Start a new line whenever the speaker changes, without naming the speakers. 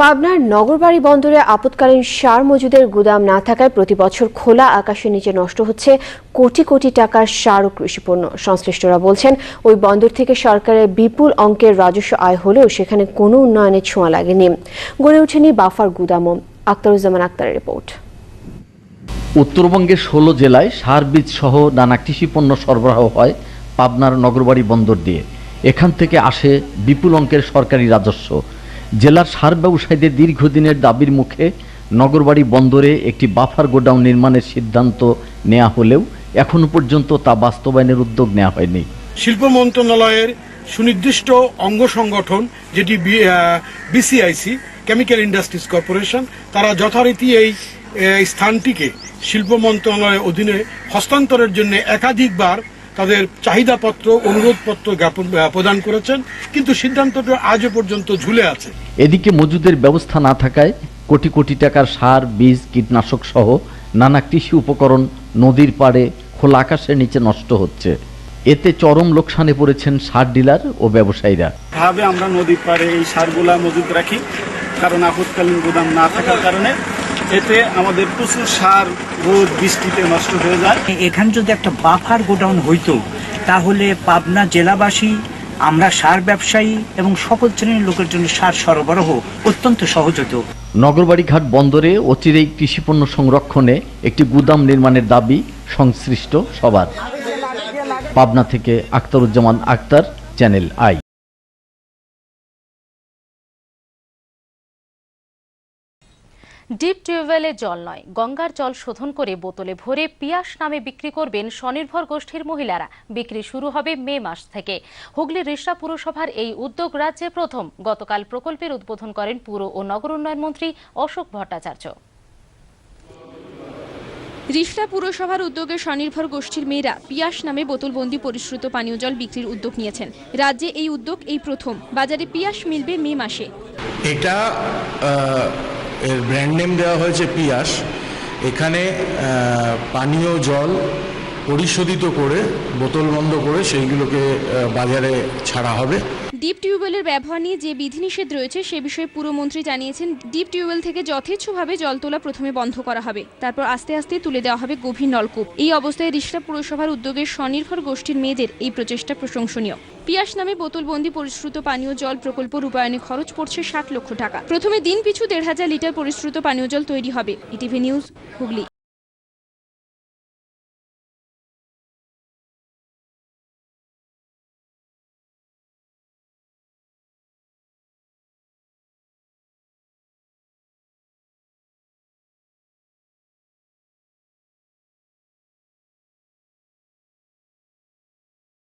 পাবনার নগরবাড়ি বন্দরে আপৎকালীন সার মজুদের গুদাম না থাকায় প্রতি বছর খোলা আকাশের নিচে নষ্ট হচ্ছে কোটি কোটি টাকার সার ও কৃষিপণ্য। সংশ্লিষ্টরা বলছেন, ওই বন্দর থেকে সরকারের বিপুল অঙ্কের রাজস্ব আয় হলেও সেখানে কোনো উন্নয়নের ছোঁয়া লাগেনি, গড়ে ওঠেনি বাফার গুদামও। আখতারুজ্জামান আক্তারের রিপোর্ট।
উত্তরবঙ্গের 16 জেলায় সার বীজ সহ নানা কৃষিপণ্য সরবরাহ হয় পাবনার নগরবাড়ি বন্দর দিয়ে। এখান থেকে আসে বিপুল অঙ্কের সরকারি রাজস্ব। জেলার সার ব্যবসায়ীদের দীর্ঘদিনের দাবির মুখে নগরবাড়ি বন্দরে একটি বাফার গোডাউন নির্মাণের সিদ্ধান্ত নেওয়া হলেও এখনো পর্যন্ত তা বাস্তবায়নের উদ্যোগ নেওয়া হয়নি।
শিল্প মন্ত্রণালয়ের সুনির্দিষ্ট অঙ্গ সংগঠন যেটি বিসিআইসি, কেমিক্যাল ইন্ডাস্ট্রিজ কর্পোরেশন, তারা যথারীতি এই স্থানটিকে শিল্প মন্ত্রণালয়ের অধীনে হস্তান্তরের জন্য একাধিকবার তাদের চাহিদাপত্র, অনুরোধপত্র প্রদান করেছেন, কিন্তু সিদ্ধান্তটা আজও পর্যন্ত ঝুলে আছে।
এদিকে মজুদের ব্যবস্থা না থাকায় কোটি কোটি টাকার সার, বীজ, কীটনাশক সহ নানা কৃষি উপকরণ নদীর পাড়ে খোলা আকাশের নিচে নষ্ট হচ্ছে। এতে চরম লোকসানে পড়েছেন সার ডিলার ও ব্যবসায়ীরা।
ভাবে আমরা নদীর পাড়ে এই সারগুলা মজুদ রাখি, কারণ আপৎকালীন গুদাম না থাকার কারণে এতে আমাদের প্রচুর সার রোদ বৃষ্টিতে নষ্ট হয়ে যায়।
এখানে যদি একটা বাফার গোডাউন হইতো তাহলে পাবনা জেলাবাসী, আমরা সার ব্যবসায়ী এবং সকল শ্রেণীর লোকের জন্য সার সরবরাহ অত্যন্ত সহজ হতো।
নগরবাড়ি ঘাট বন্দরে অচিরেই কৃষিপণ্য সংরক্ষণে একটি গুদাম নির্মাণের দাবি সংশ্লিষ্ট সবার। পাবনা থেকে Akhtaruzzaman Akhtar, channel I.
Deep টিউবওয়েলের জল নয়, গঙ্গার জল শোধন করে বোতলে ভরে পিয়াস নামে বিক্রি করবেন স্বনির্ভর গোষ্ঠীর মহিলারা। বিক্রি শুরু হবে মে মাস থেকে। হুগলি রিষড়া পুরসভার এই উদ্যোগ রাজ্যে প্রথম। গতকাল প্রকল্পের উদ্বোধন করেন পুর ও নগর উন্নয়ন মন্ত্রী অশোক ভট্টাচার্য।
রিষড়া পুরসভার উদ্যোগে স্বনির্ভর গোষ্ঠীর মেয়েরা পিয়াস নামে বোতলবন্দি পরিশ্রুত পানীয় জল বিক্রির উদ্যোগ নিয়েছেন। রাজ্যে এই উদ্যোগ এই প্রথম। বাজারে পিয়াস মিলবে মে মাসে।
এটা এর ব্র্যান্ড নেম দেওয়া হয়েছে পিয়াস। এখানে পানীয় জল পরিশোধিত করে বোতল বন্ধ করে সেইগুলোকে বাজারে ছাড়া হবে।
ডিপ টিউবওয়েলের ব্যবহার নিয়ে যে বিধিনিষেধ রয়েছে সে বিষয়ে পুরমন্ত্রী জানিয়েছেন, ডিপ টিউবওয়েল থেকে যথেচ্ছভাবে জল তোলা প্রথমে বন্ধ করা হবে, তারপর আস্তে আস্তে তুলে দেওয়া হবে গভীর নলকূপ। এই অবস্থায় রিষড়া পুরসভার উদ্যোগে স্বনির্ভর গোষ্ঠীর মেয়েদের এই প্রচেষ্টা প্রশংসনীয়। পিয়াস নামে বোতলবন্দি পরিশ্রুত পানীয় জল প্রকল্প রূপায়ণে খরচ পড়ছে 60 লক্ষ টাকা। প্রথমে দিন পিছু 1500 লিটার পরিশ্রুত পানীয় জল তৈরি হবে। ETV news, Hooghly.